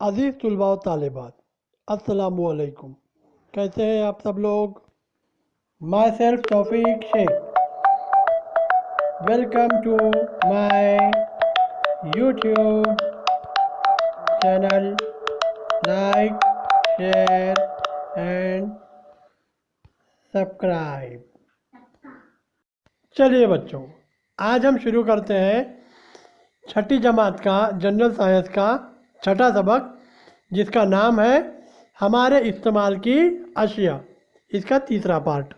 अज़ीज़ तलबा व तालिबात, अस्सलामुअलैकुम। कैसे हैं आप सब लोग? Myself Taufiq Shaikh. Welcome to my YouTube channel. Like, share and subscribe. चलिए बच्चों, आज हम शुरू करते हैं छठी जमात का जनरल साइंस का छठा सबक, जिसका नाम है हमारे इस्तेमाल की अशिया। इसका तीसरा पार्ट।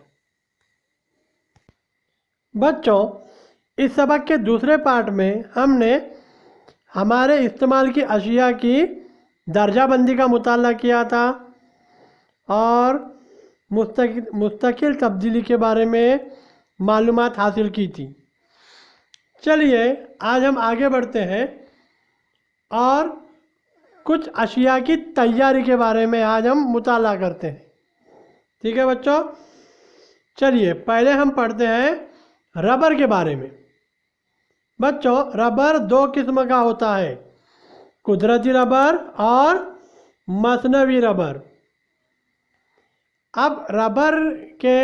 बच्चों, इस सबक के दूसरे पार्ट में हमने हमारे इस्तेमाल की अशिया की दर्जाबंदी का मुताला किया था और मुस्तकिल तब्दीली के बारे में मालूमात हासिल की थी। चलिए आज हम आगे बढ़ते हैं और कुछ अशिया की तैयारी के बारे में आज हम मुताला करते हैं। ठीक है बच्चों, चलिए पहले हम पढ़ते हैं रबर के बारे में। बच्चों, रबर दो किस्म का होता है, कुदरती रबर और मसनवी रबर। अब रबर के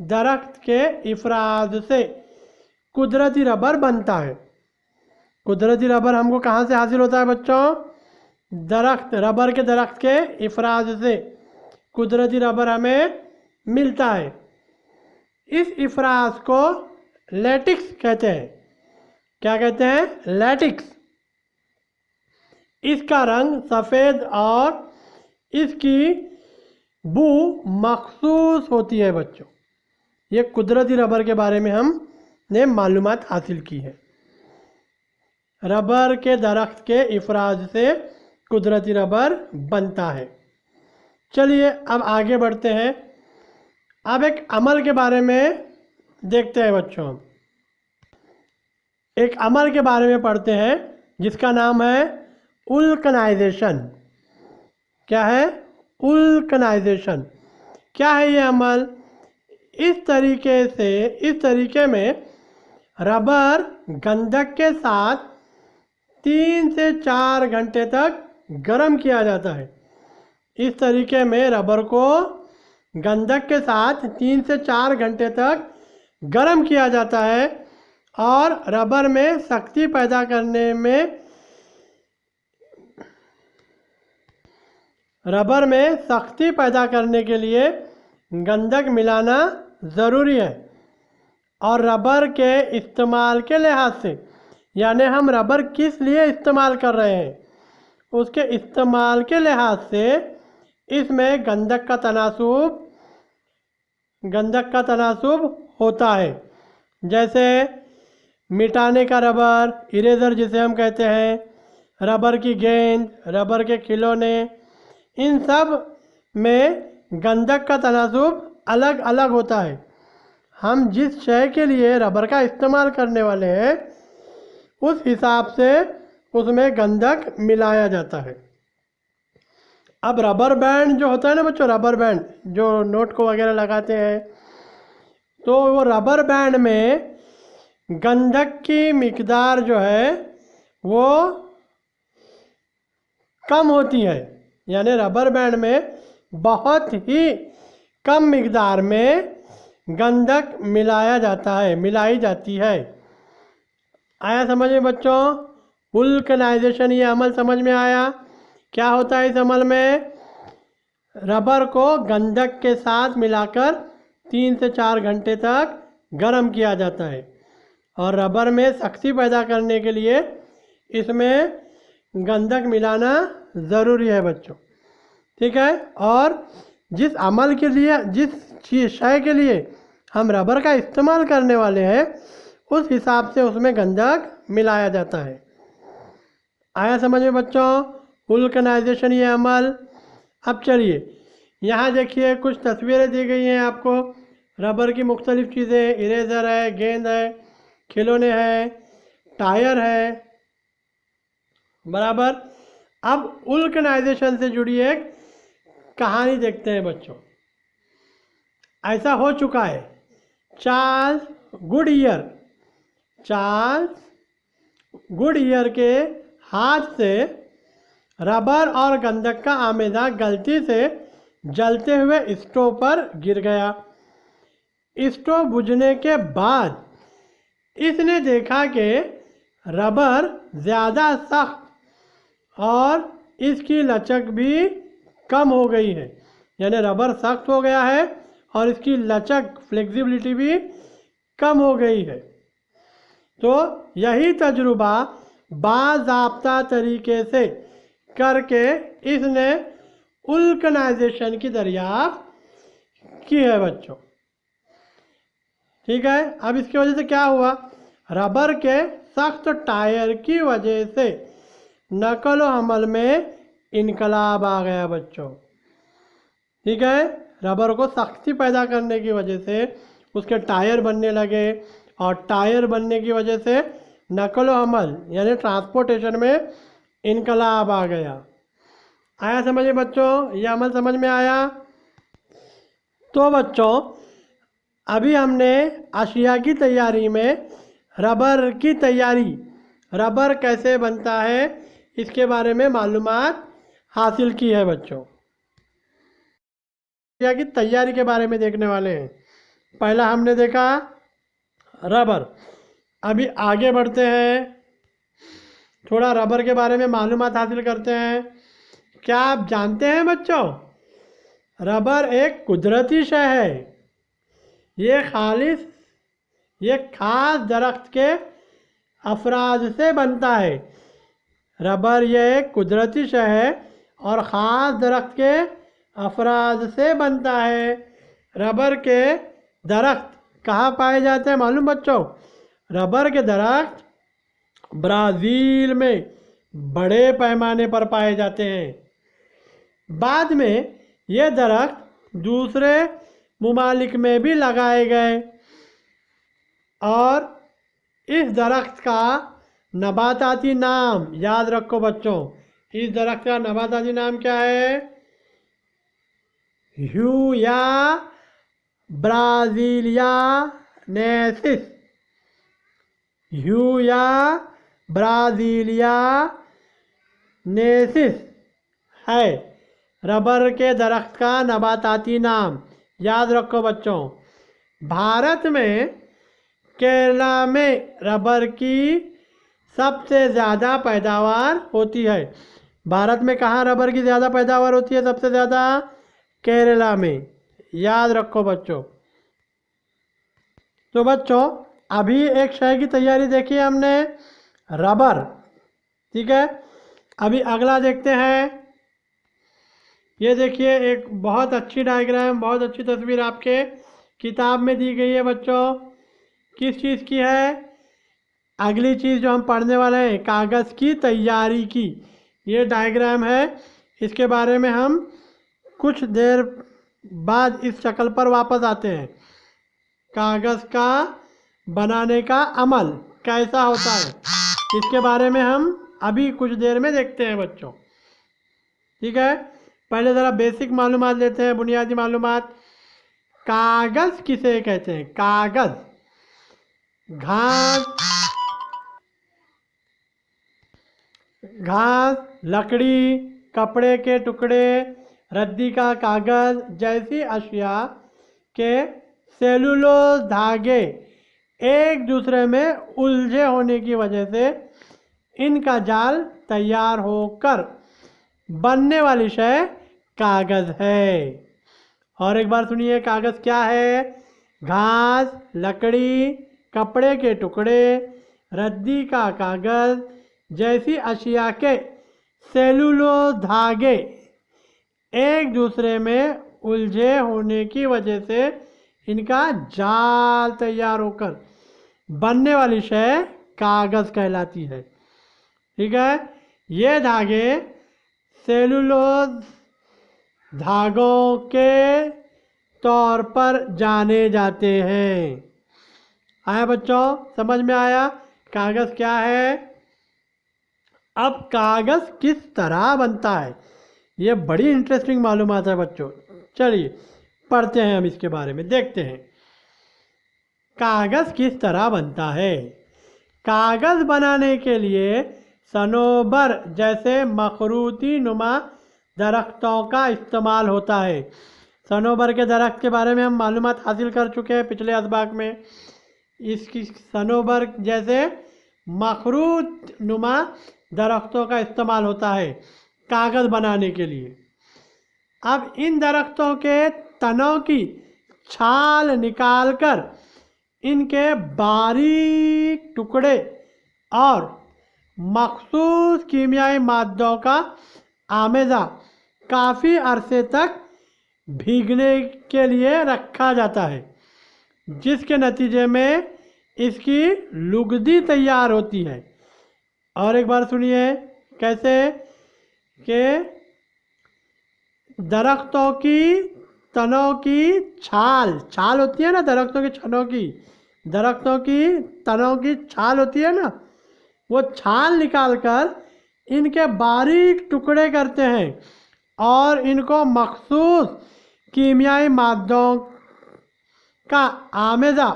दरख्त के इफराज से कुदरती रबर बनता है। कुदरती रबर हमको कहाँ से हासिल होता है बच्चों? रबर के दरख्त के इफराज से कुदरती रबर हमें मिलता है। इस इफराज को लेटिक्स कहते हैं। क्या कहते हैं? लेटिक्स। इसका रंग सफ़ेद और इसकी बू मखसूस होती है। बच्चों, ये कुदरती रबर के बारे में हमने मालूमात हासिल की है। रबर के दरख्त के इफराज से कुदरती रबर बनता है। चलिए अब आगे बढ़ते हैं। अब एक अमल के बारे में देखते हैं बच्चों। हम एक अमल के बारे में पढ़ते हैं जिसका नाम है उल्कनाइजेशन। क्या है? उल्कनाइजेशन। क्या है ये अमल? इस तरीके में रबर गंधक के साथ 3 से 4 घंटे तक गर्म किया जाता है। इस तरीके में रबर को गंधक के साथ 3 से 4 घंटे तक गर्म किया जाता है और रबर में सख्ती पैदा करने के लिए गंधक मिलाना ज़रूरी है। और रबर के इस्तेमाल के लिहाज से, यानी हम रबर किस लिए इस्तेमाल कर रहे हैं, उसके इस्तेमाल के लिहाज से इसमें गंधक का तनासुब होता है। जैसे मिटाने का रबर, इरेज़र जिसे हम कहते हैं, रबर की गेंद, रबर के खिलौने, इन सब में गंधक का तनासुब अलग अलग होता है। हम जिस शय के लिए रबर का इस्तेमाल करने वाले हैं उस हिसाब से उसमें गंधक मिलाया जाता है। अब रबर बैंड जो होता है ना बच्चों, रबर बैंड जो नोट को वगैरह लगाते हैं, तो वो रबर बैंड में गंधक की मिकदार जो है वो कम होती है। यानी रबर बैंड में बहुत ही कम मिकदार में गंधक मिलाई जाती है। आया समझ में बच्चों? वुल्कनाइजेशन, ये अमल समझ में आया? क्या होता है इस अमल में? रबर को गंधक के साथ मिलाकर 3 से 4 घंटे तक गर्म किया जाता है और रबर में सख्ती पैदा करने के लिए इसमें गंधक मिलाना ज़रूरी है बच्चों। ठीक है? और जिस अमल के लिए, जिस शय के लिए हम रबर का इस्तेमाल करने वाले हैं, उस हिसाब से उसमें गंधक मिलाया जाता है। आया समझ में बच्चों? वुल्कनाइजेशन ये अमल। अब चलिए यहाँ देखिए, कुछ तस्वीरें दी गई हैं आपको। रबर की मुख्तलिफ़ चीज़ें, इरेज़र है, गेंद है, खिलौने हैं, टायर है, बराबर। अब वुल्कनाइजेशन से जुड़ी एक कहानी देखते हैं बच्चों। ऐसा हो चुका है, चार्ल्स गुडईयर के हाथ से रबर और गंधक का आमेजा गलती से जलते हुए स्टोव पर गिर गया। स्टोव बुझने के बाद इसने देखा कि रबर ज़्यादा सख्त और इसकी लचक भी कम हो गई है। यानी रबर सख्त हो गया है और इसकी लचक फ्लेक्सिबिलिटी भी कम हो गई है। तो यही तजुर्बा बाज़ाब्ता तरीके से करके इसने वुल्कनाइजेशन की दरियाफ्त की है बच्चों। ठीक है, अब इसकी वजह से क्या हुआ? रबर के सख्त टायर की वजह से नकल व हमल में इनकलाब आ गया बच्चों। ठीक है, रबर को सख्ती पैदा करने की वजह से उसके टायर बनने लगे और टायर बनने की वजह से नकल व हमल यानी ट्रांसपोर्टेशन में इनकलाब आ गया। आया समझ में बच्चों? ये अमल समझ में आया? तो बच्चों अभी हमने अशिया की तैयारी में रबर की तैयारी, रबर कैसे बनता है इसके बारे में मालूमात हासिल की है बच्चों। अशिया की तैयारी के बारे में देखने वाले हैं। पहला हमने देखा रबर। अभी आगे बढ़ते हैं, थोड़ा रबर के बारे में मालूमात हासिल करते हैं। क्या आप जानते हैं बच्चों, रबर एक कुदरती शय है। ये खास दरख्त के अफराद से बनता है। रबर ये एक कुदरती शय है और ख़ास दरख्त के अफराद से बनता है। रबर के दरख्त कहाँ पाए जाते हैं मालूम बच्चों? रबर के दरख्त ब्राज़ील में बड़े पैमाने पर पाए जाते हैं। बाद में ये दरख्त दूसरे मुमालिक में भी लगाए गए और इस दरख्त का नबाताती नाम याद रखो बच्चों। इस दरख्त का नबाताती नाम क्या है? ह्यूया ब्राज़ीलियानेसिस। ह्यूया ब्राज़ीलियानेसिस है रबर के दरख्त का नबाताती नाम। याद रखो बच्चों। भारत में केरला में रबर की सबसे ज़्यादा पैदावार होती है। भारत में कहाँ रबर की ज़्यादा पैदावार होती है? सबसे ज़्यादा केरला में। याद रखो बच्चों। तो बच्चों अभी एक शय की तैयारी देखी है हमने, रबर। ठीक है, अभी अगला देखते हैं। ये देखिए एक बहुत अच्छी डायग्राम, बहुत अच्छी तस्वीर आपके किताब में दी गई है बच्चों। किस चीज़ की है? अगली चीज़ जो हम पढ़ने वाले हैं कागज़ की तैयारी की। ये डायग्राम है, इसके बारे में हम कुछ देर बाद इस शक्ल पर वापस आते हैं। कागज़ का बनाने का अमल कैसा होता है इसके बारे में हम अभी कुछ देर में देखते हैं बच्चों। ठीक है, पहले ज़रा बेसिक मालूमात लेते हैं, बुनियादी मालूमात। कागज़ किसे कहते हैं? कागज़ घास, लकड़ी, कपड़े के टुकड़े, रद्दी का कागज़ जैसी अशिया के सेलुलोज धागे एक दूसरे में उलझे होने की वजह से इनका जाल तैयार होकर बनने वाली शय कागज़ है। और एक बार सुनिए, कागज़ क्या है? घास, लकड़ी, कपड़े के टुकड़े, रद्दी का कागज़ जैसी अशिया के सेलुलोज धागे एक दूसरे में उलझे होने की वजह से इनका जाल तैयार होकर बनने वाली शय कागज़ कहलाती है। ठीक है, ये धागे सेलुलोज धागों के तौर पर जाने जाते हैं। आया बच्चों, समझ में आया कागज़ क्या है? अब कागज़ किस तरह बनता है, ये बड़ी इंटरेस्टिंग मालूमात है बच्चों। चलिए पढ़ते हैं हम इसके बारे में, देखते हैं कागज़ किस तरह बनता है। कागज़ बनाने के लिए सनोबर जैसे मखरूती नुमा दरख्तों का इस्तेमाल होता है। सनोबर के दरख्त के बारे में हम मालूमात हासिल कर चुके हैं पिछले असबाक में। इसकी सनोबर जैसे मखरूत नुमा दरख्तों का इस्तेमाल होता है कागज़ बनाने के लिए। अब इन दरख्तों के तनों की छाल निकालकर इनके बारीक टुकड़े और मखसूस कीमियाई मादों का आमेज़ा काफ़ी अरसे तक भीगने के लिए रखा जाता है, जिसके नतीजे में इसकी लुगदी तैयार होती है। और एक बार सुनिए कैसे कि दरख्तों की तनों की छाल छाल होती है ना, दरख्तों की तनों की छाल होती है ना, वो छाल निकालकर इनके बारीक टुकड़े करते हैं और इनको मखसूस कीमियाई मादों का आमेज़ा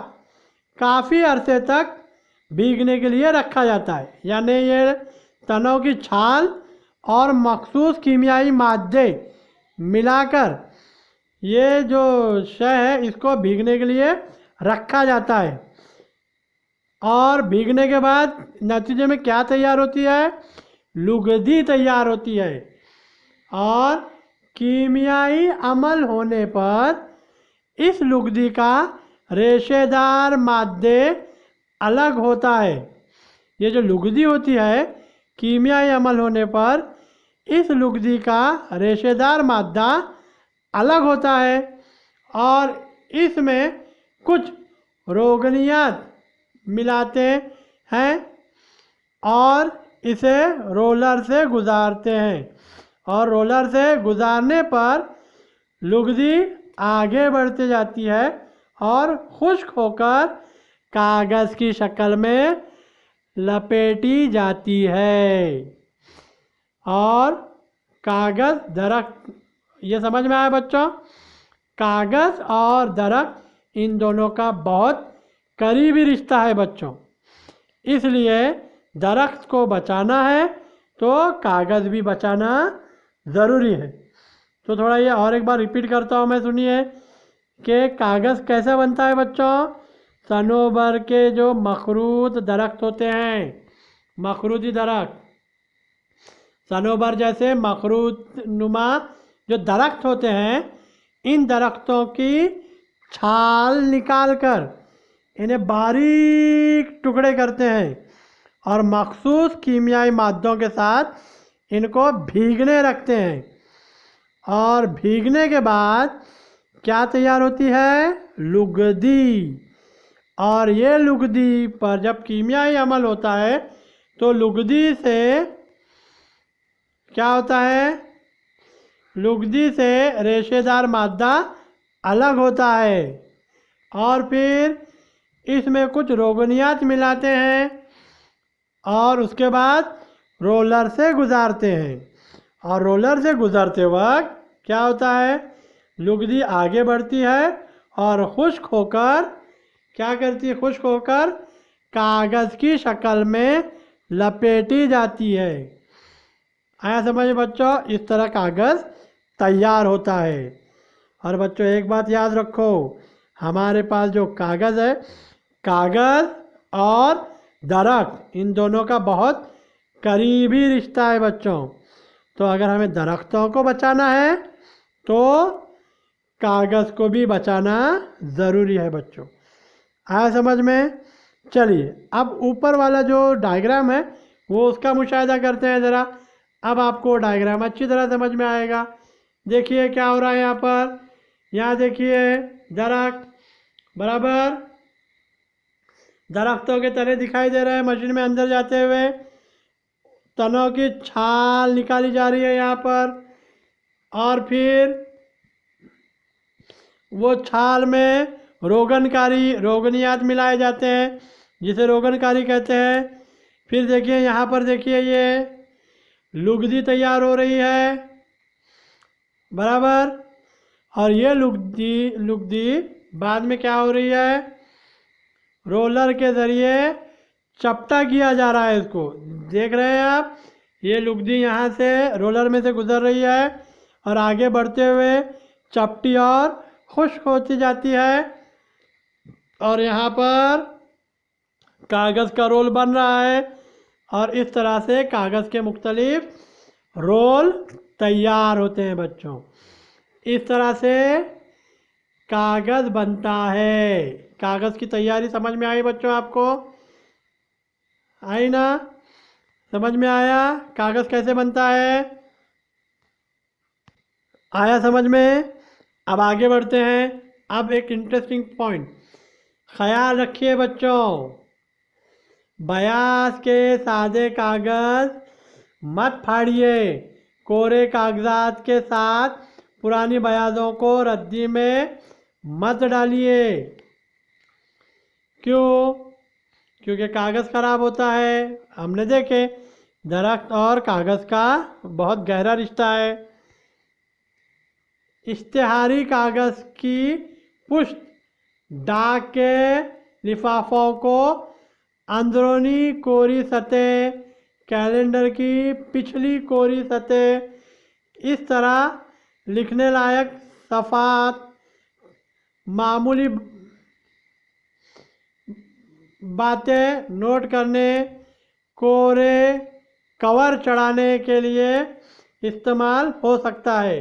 काफ़ी अरसे तक भीगने के लिए रखा जाता है। यानी ये तनों की छाल और मखसूस कीमियाई मादे मिलाकर ये जो शय है इसको भीगने के लिए रखा जाता है। और भीगने के बाद नतीजे में क्या तैयार होती है? लुगदी तैयार होती है। और कीमियाई अमल होने पर इस लुगदी का रेशेदार मादे अलग होता है। ये जो लुगदी होती है, कीमियाई अमल होने पर इस लुगदी का रेशेदार मादा अलग होता है और इसमें कुछ रोगनियात मिलाते हैं और इसे रोलर से गुजारते हैं। और रोलर से गुजारने पर लुगदी आगे बढ़ती जाती है और खुश्क होकर कागज़ की शक्ल में लपेटी जाती है। और कागज़ दरख्त, ये समझ में आया बच्चों? कागज़ और दरख्त इन दोनों का बहुत करीबी रिश्ता है बच्चों। इसलिए दरख्त को बचाना है तो कागज़ भी बचाना ज़रूरी है। तो थोड़ा ये और एक बार रिपीट करता हूँ मैं, सुनिए कि कागज़ कैसे बनता है बच्चों? सनोबर के जो मखरूत दरख्त होते हैं, मखरूती दरख्त, सनोबर जैसे मखरूत नुमा जो दरख्त होते हैं, इन दरख्तों की छाल निकालकर इन्हें बारीक टुकड़े करते हैं और मखसूस कीमियाई मादों के साथ इनको भीगने रखते हैं। और भीगने के बाद क्या तैयार होती है? लुगदी। और ये लुगदी पर जब कीमियाई अमल होता है तो लुगदी से क्या होता है? लुगदी से रेशेदार मादा अलग होता है और फिर इसमें कुछ रोगनियात मिलाते हैं और उसके बाद रोलर से गुजारते हैं। और रोलर से गुजारते वक्त क्या होता है? लुगदी आगे बढ़ती है और खुश्क होकर क्या करती है? खुश्क होकर कागज़ की शक्ल में लपेटी जाती है। आया समझ बच्चों? इस तरह कागज़ तैयार होता है। और बच्चों एक बात याद रखो, हमारे पास जो कागज़ है, कागज़ और दरख्त इन दोनों का बहुत करीबी रिश्ता है बच्चों। तो अगर हमें दरख्तों को बचाना है तो कागज़ को भी बचाना ज़रूरी है बच्चों। आया समझ में? चलिए अब ऊपर वाला जो डायग्राम है वो उसका मुशाहिदा करते हैं ज़रा। अब आपको डायग्राम अच्छी तरह समझ में आएगा। देखिए क्या हो रहा है यहाँ पर। यहाँ देखिए दरख्त बराबर दरख्तों के तने दिखाई दे रहे हैं मशीन में अंदर जाते हुए। तनों की छाल निकाली जा रही है यहाँ पर और फिर वो छाल में रोगनियात मिलाए जाते हैं जिसे रोगनकारी कहते हैं। फिर देखिए यहाँ पर देखिए ये लुगदी तैयार हो रही है बराबर। और ये लुगदी बाद में क्या हो रही है? रोलर के ज़रिए चपटा किया जा रहा है इसको। देख रहे हैं आप, ये लुगदी यहाँ से रोलर में से गुजर रही है और आगे बढ़ते हुए चपटी और खुश्क होती जाती है और यहाँ पर कागज़ का रोल बन रहा है और इस तरह से कागज़ के मुख्तलिफ रोल तैयार होते हैं बच्चों। इस तरह से कागज़ बनता है। कागज़ की तैयारी समझ में आई बच्चों आपको? आई ना? समझ में आया कागज़ कैसे बनता है? आया समझ में? अब आगे बढ़ते हैं। अब एक इंटरेस्टिंग पॉइंट, ख्याल रखिए बच्चों, बयास के सादे कागज़ मत फाड़िए। कोरे कागजात के साथ पुरानी बयाजों को रद्दी में मत डालिए। क्यों? क्योंकि कागज़ ख़राब होता है। हमने देखे दरख्त और कागज़ का बहुत गहरा रिश्ता है। इश्तिहारी कागज़ की पुष्ट डाक के लिफाफों को अंदरूनी कोरी सतह, कैलेंडर की पिछली कोरी सतह, इस तरह लिखने लायक सफ़ात, मामूली बातें नोट करने, कोरे कवर चढ़ाने के लिए इस्तेमाल हो सकता है।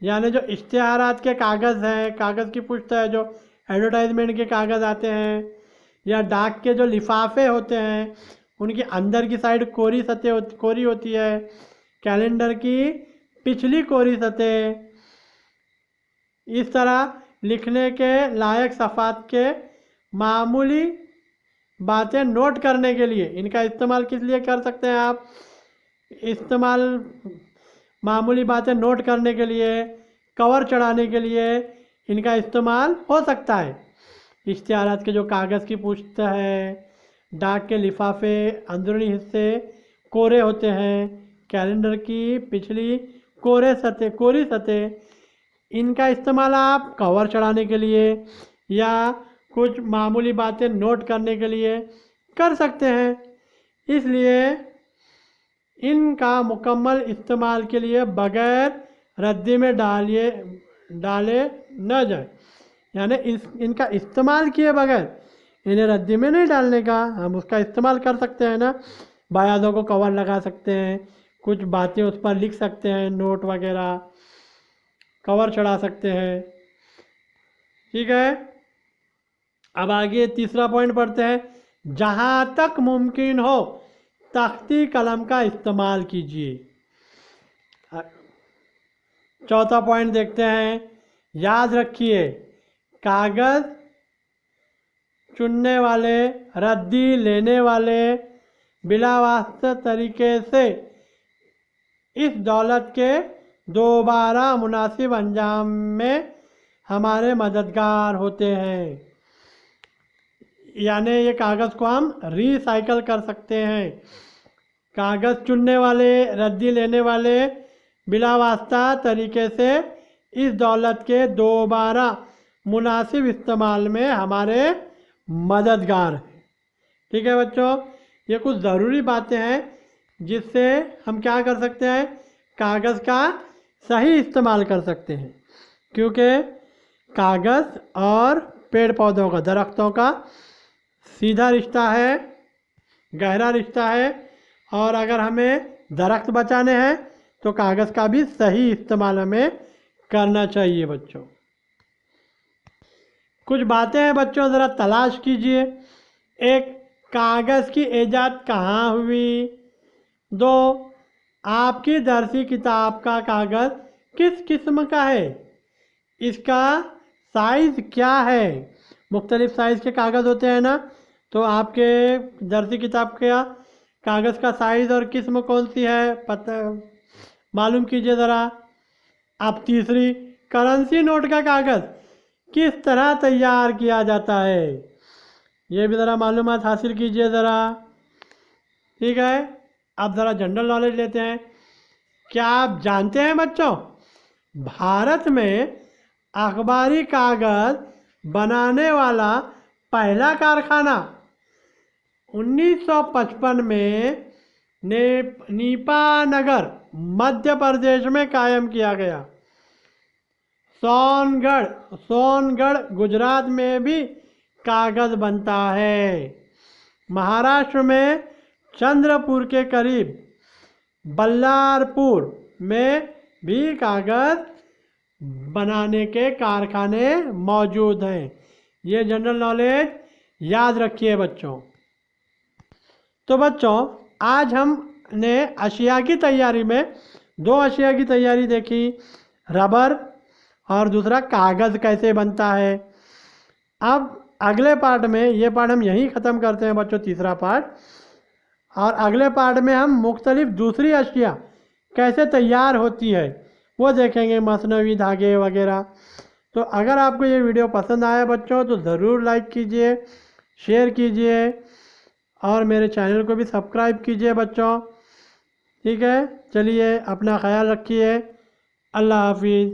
यानी जो इश्तिहारात के कागज़ हैं, कागज़ की पुष्ट है, जो एडवर्टाइजमेंट के कागज़ आते हैं या डाक के जो लिफाफे होते हैं, उनकी अंदर की साइड कोरी सतह कोरी होती है, कैलेंडर की पिछली कोरी सतह, इस तरह लिखने के लायक सफ़ात के मामूली बातें नोट करने के लिए इनका इस्तेमाल किस लिए कर सकते हैं आप? इस्तेमाल मामूली बातें नोट करने के लिए, कवर चढ़ाने के लिए इनका इस्तेमाल हो सकता है। इश्तिहारात के जो कागज़ की पुष्ट है, डाक के लिफाफे अंदरूनी हिस्से कोरे होते हैं, कैलेंडर की पिछली कोरी सतह, इनका इस्तेमाल आप कवर चढ़ाने के लिए या कुछ मामूली बातें नोट करने के लिए कर सकते हैं। इसलिए इनका मुकम्मल इस्तेमाल के लिए बग़ैर रद्दी में डाले न जाए। यानी इनका इस्तेमाल किए बगैर इन्हें रद्दी में नहीं डालने का। हम उसका इस्तेमाल कर सकते हैं ना, बयानों को कवर लगा सकते हैं, कुछ बातें उस पर लिख सकते हैं, नोट वगैरह कवर चढ़ा सकते हैं। ठीक है, अब आगे तीसरा पॉइंट पढ़ते हैं। जहाँ तक मुमकिन हो तख्ती कलम का इस्तेमाल कीजिए। चौथा पॉइंट देखते हैं। याद रखिए, कागज़ चुनने वाले, रद्दी लेने वाले बिलावास्ता तरीके से इस दौलत के दोबारा मुनासिब अंजाम में हमारे मददगार होते हैं। यानी ये कागज़ को हम रिसाइकल कर सकते हैं। कागज़ चुनने वाले, रद्दी लेने वाले बिलावास्ता तरीके से इस दौलत के दोबारा मुनासिब इस्तेमाल में हमारे मददगार हैं। ठीक है बच्चों, ये कुछ ज़रूरी बातें हैं जिससे हम क्या कर सकते हैं, कागज़ का सही इस्तेमाल कर सकते हैं। क्योंकि कागज़ और पेड़ पौधों का, दरख्तों का सीधा रिश्ता है, गहरा रिश्ता है। और अगर हमें दरख्त बचाने हैं तो कागज़ का भी सही इस्तेमाल हमें करना चाहिए बच्चों। कुछ बातें हैं बच्चों, ज़रा तलाश कीजिए। एक, कागज़ की ईजाद कहाँ हुई? दो, आपकी दरसी किताब का कागज़ किस किस्म का है? इसका साइज़ क्या है? मुख्तलिफ़ साइज़ के कागज़ होते हैं ना, तो आपके दरसी किताब का कागज़ का साइज़ और किस्म कौन सी है, पता मालूम कीजिए ज़रा। अब तीसरी, करेंसी नोट का कागज़ किस तरह तैयार किया जाता है, ये भी ज़रा मालूमात हासिल कीजिए ज़रा। ठीक है, अब ज़रा जनरल नॉलेज लेते हैं। क्या आप जानते हैं बच्चों, भारत में अखबारी कागज़ बनाने वाला पहला कारखाना 1955 में नीपानगर मध्य प्रदेश में कायम किया गया। सोनगढ़ गुजरात में भी कागज़ बनता है। महाराष्ट्र में चंद्रपुर के करीब बल्लारपुर में भी कागज़ बनाने के कारखाने मौजूद हैं। ये जनरल नॉलेज याद रखिए बच्चों। तो बच्चों आज हमने अशिया की तैयारी में 2 अशिया की तैयारी देखी, रबर और दूसरा कागज़ कैसे बनता है। अब अगले पार्ट में, ये पार्ट हम यहीं ख़त्म करते हैं बच्चों, तीसरा पार्ट, और अगले पार्ट में हम मुख्तलिफ दूसरी अशिया कैसे तैयार होती है वो देखेंगे, मसनवी धागे वगैरह। तो अगर आपको ये वीडियो पसंद आया बच्चों तो ज़रूर लाइक कीजिए, शेयर कीजिए और मेरे चैनल को भी सब्सक्राइब कीजिए बच्चों। ठीक है, चलिए अपना ख्याल रखिए। अल्लाह हाफिज़।